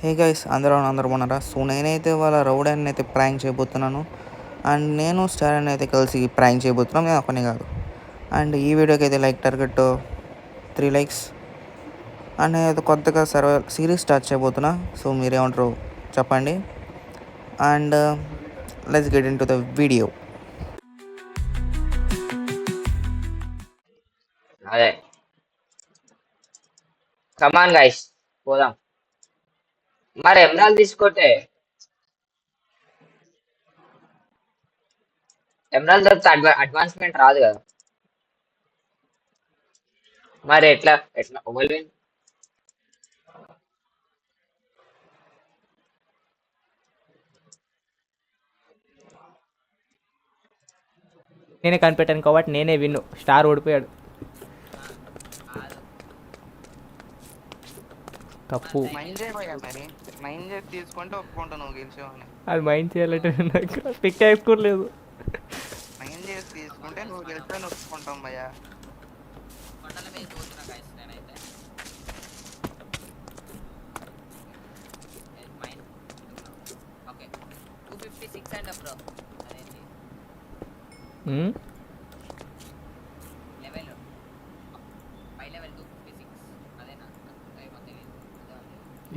Hey guys, అందరూ బాగున్నారా? So నేనైతే వాళ్ళ రౌడ్ అని అయితే ప్రాంక్ చేయబోతున్నాను. అండ్ నేను స్టార్ అని అయితే కలిసి ప్రాంక్ చేయబోతున్నాం. నేను ఒకనే కాదు. అండ్ ఈ వీడియోకి అయితే లైక్ టార్గెట్ 3 likes. అండ్ నేనైతే కొత్తగా సిరీస్ స్టార్ట్ చేయబోతున్నా. సో మీరేమంటారు చెప్పండి. And let's get in to the video. అదే కమాన్ గైస్ పోదాం. మరి ఎమరాల్డ్ తీసుకుంటే ఎమరాల్డ్ అడ్వాన్స్మెంట్ రాదు కదా. మరి ఎట్లా ఎట్లా ఓవెల్విన్ నేనే కనిపెట్టాను కాబట్టి నేనే విన్ను. స్టార్ ఓడిపోయాడు. తప్పు. మైండ్ తీసుకుంటే ఒప్పుకుంటా నువ్వు గెలిచావని. అది మైండ్ చేయాలంటే నాకు పిక్ వేసుకోలేదు. మైండ్ చేసి తీసుకుంటే నువ్వు గెలిచావని ఒప్పుకుంటాం భయ్యా.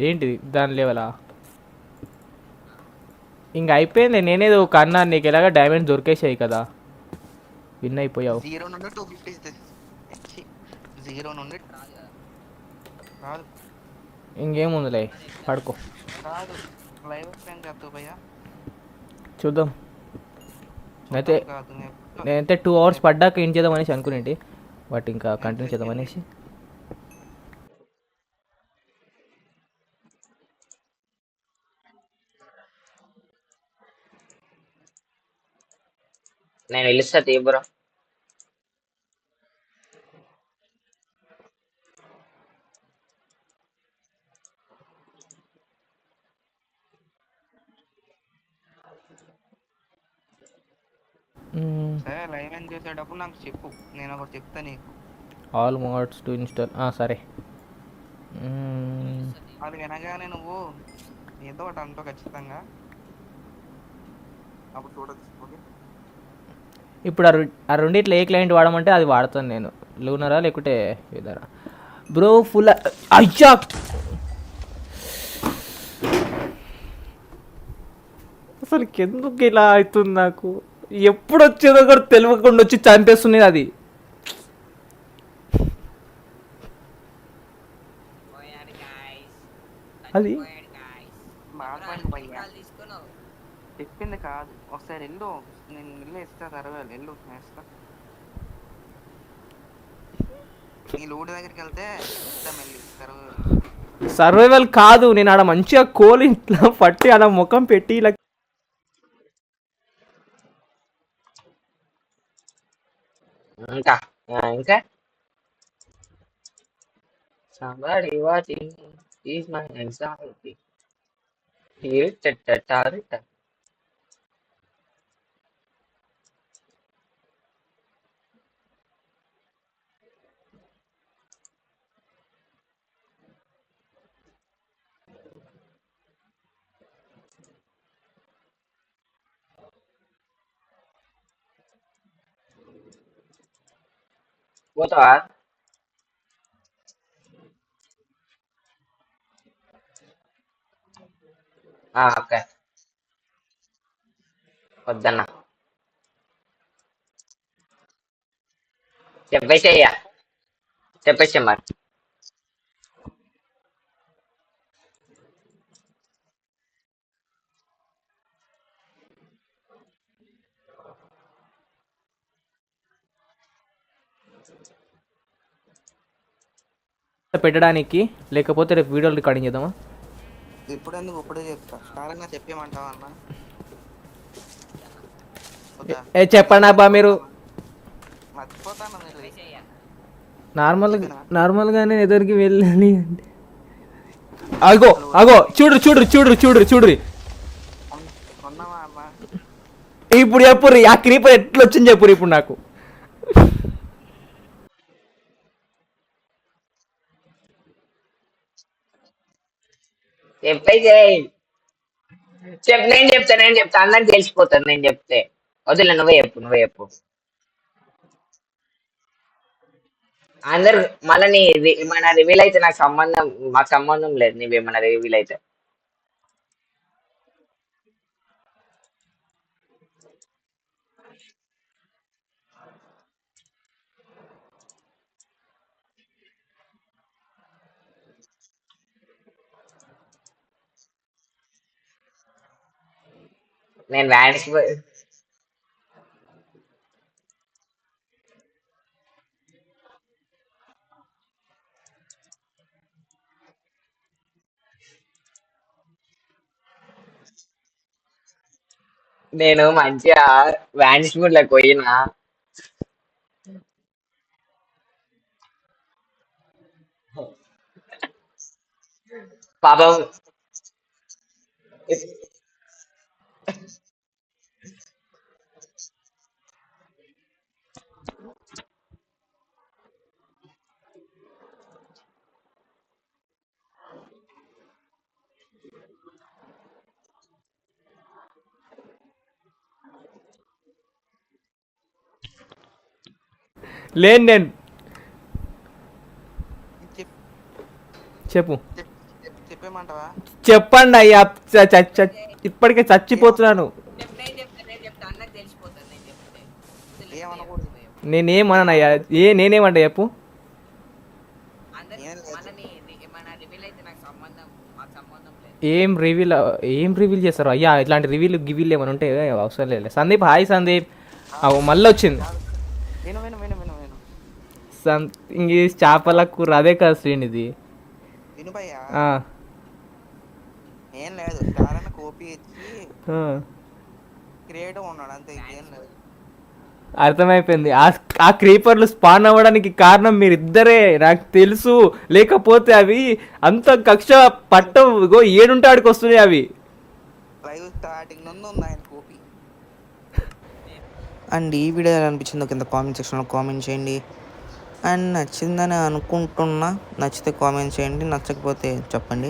ఏంటిది దాని లెవెలా? ఇంక అయిపోయింది. నేనేదో కన్నా నీకు ఎలాగ డైమండ్ దొరికేసాయి కదా, విన్ అయిపోయావు. 0 నుండి 250 0 నుండి రాదు. ఇంకేముందిలే, పడుకో. రాదు. లైవ్ ఫ్రెండ్ చెప్తావు భయ్యా. చూద్దాం. నేనైతే 2 hours పడ్డాక ఏం చేద్దాం అనేసి అనుకునేంటి, బట్ ఇంకా కంటిన్యూ చేద్దాం అనేసి. నేను పిలుస్తా తీబ్రో. సరే లైవ్ ఎండ్ చేసేటప్పుడు నాకు చెప్పు, నేను ఒకటి చెప్తా నీకు. All modes to install. సరే. అది వినగానే నువ్వు ఏదో ఒకటి అంటావు ఖచ్చితంగా. అప్పుడు చూడొచ్చు. ఓకే, ఇప్పుడు ఆ రెండిట్లో ఏ క్లయింట్ వాడమంటే అది వాడతాను నేను. లూనరా లేకుంటే ఇదరా బ్రో. ఫుల్ అయ్యా, అసలు ఎందుకు ఇలా అవుతుంది నాకు? ఎప్పుడు వచ్చేదో కూడా తెలియకుండా వచ్చి చంపేస్తున్నది అది. అది చెప్పింది కాదు. ఒకసారి వెళ్ళు, నేను వెళ్ళి ఇస్తా. సర్వేలు వెళ్ళు, ఇస్తా. నీ లోడ్ దగ్గరికి వెళ్తే ఇస్తాం వెళ్ళి సర్వేలు. సర్వైవల్ కాదు, నేను ఆడ మంచిగా కోల్ ఇంట్లో పట్టి ఆడ ముఖం పెట్టి ఇలా ఇంకా ఇంకా somebody watching is my anxiety. Here. పోతావా? ఓకే, వద్దన్నా చెప్పేసేయ్యా, చెప్పేసే మరి. పెట్టడానికి, లేకపోతే రేపు వీడియో రికార్డింగ్ చేద్దామా? ఇప్పుడు ఎందుకు ఇప్పుడే చెప్తా. స్టార్ అన్న చెప్పేమంటావా అన్న? చెప్పండి అబ్బా మీరు. మర్చిపోతాను. నార్మల్గానే ఎదురికి వెళ్ళాలి అంటే అగో అగో చూడు. ఇప్పుడు చెప్పుర్రి, ఆ క్రీపర్ ఎట్లా వచ్చింది చెప్పుర్రి ఇప్పుడు నాకు. చెప్పేసేయ్. నేను చెప్తా అందరికి తెలిసిపోతుంది నేను చెప్తే. వదిలే నువ్వే చెప్పు. అందరు మళ్ళీ ఏమైనా రివీల్ అయితే మాకు సంబంధం లేదు నీవేమైనా రివీల్ అయితే. నేను వ్యానిష్ నేను మంచిగా వ్యానిష్ మూడ్ లోకి పోయినా. పాపం లేను నేను. చెప్పు. చెప్పేమంటావా? చెప్పండి అయ్యా, ఇప్పటికే చచ్చిపోతున్నాను. ఏమనకూడదు. నేనేమన్నానయ్యా? నేనేమంటా చెప్పు. ఏం రివీల్ చేస్తారు అయ్యా? ఇట్లాంటి గివీల్ ఏమైనా ఉంటే అవసరం లేదు. సందీప్, హాయ్ సందీప్. మళ్ళీ వచ్చింది విను విను విను విను విను సంథింగ్ చేపల కూర. అదే కదా శ్రీనిధి. విను భయ్యా, ఆ, ఏం లేదు. స్టార్ అన్న కోపి ఇచ్చి ఆ. క్రియేటివ్ ఉన్నాడు అంతే, ఏం లేదు. అర్థమైపోయింది. ఆ క్రీపర్లు స్పాన్ అవ్వడానికి కారణం మీరిద్దరే, నాకు తెలుసు. లేకపోతే అవి అంత కక్ష పట్టవు. ఇగో ఏడుంటే ఆడికి వస్తున్నాయి అవి. లైవ్ స్టార్టింగ్ నుండి ఉంది ఆయన కోపి. అండ్ ఈ వీడియో ఎలా అనిపించిందో కింద కామెంట్ సెక్షన్లో కామెంట్ చేయండి. అండ్ నచ్చిందని అనుకుంటున్నా. నచ్చితే కామెంట్ చేయండి, నచ్చకపోతే చెప్పండి.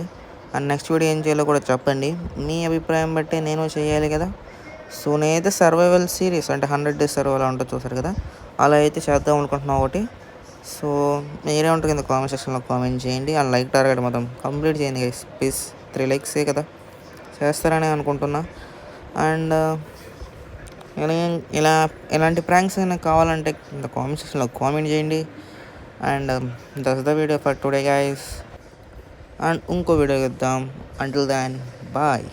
అండ్ నెక్స్ట్ వీడియో ఏం చేయాలో కూడా చెప్పండి. మీ అభిప్రాయం బట్టి నేను చేయాలి కదా. సో నేనైతే సర్వైవల్ సిరీస్ అంటే 100 days సర్వైవల్ ఉంటుంది చూసారు కదా, అలా అయితే చేద్దాం అనుకుంటున్నా ఒకటి. సో మీరే ఉంటుంది కింద కామెంట్ సెక్షన్లో కామెంట్ చేయండి. అండ్ లైక్ టార్గెట్ మొత్తం కంప్లీట్ చేయండి గైస్ ప్లీజ్. 3 likes కదా, చేస్తారని అనుకుంటున్నా. అండ్ ఇలాంటి ప్రాంక్స్ అయినా కావాలంటే కింద కామెంట్ సెక్షన్లో కామెంట్ చేయండి. And that's the video for today guys. And ఇంకో వీడియో ఇద్దాం. Until then bye.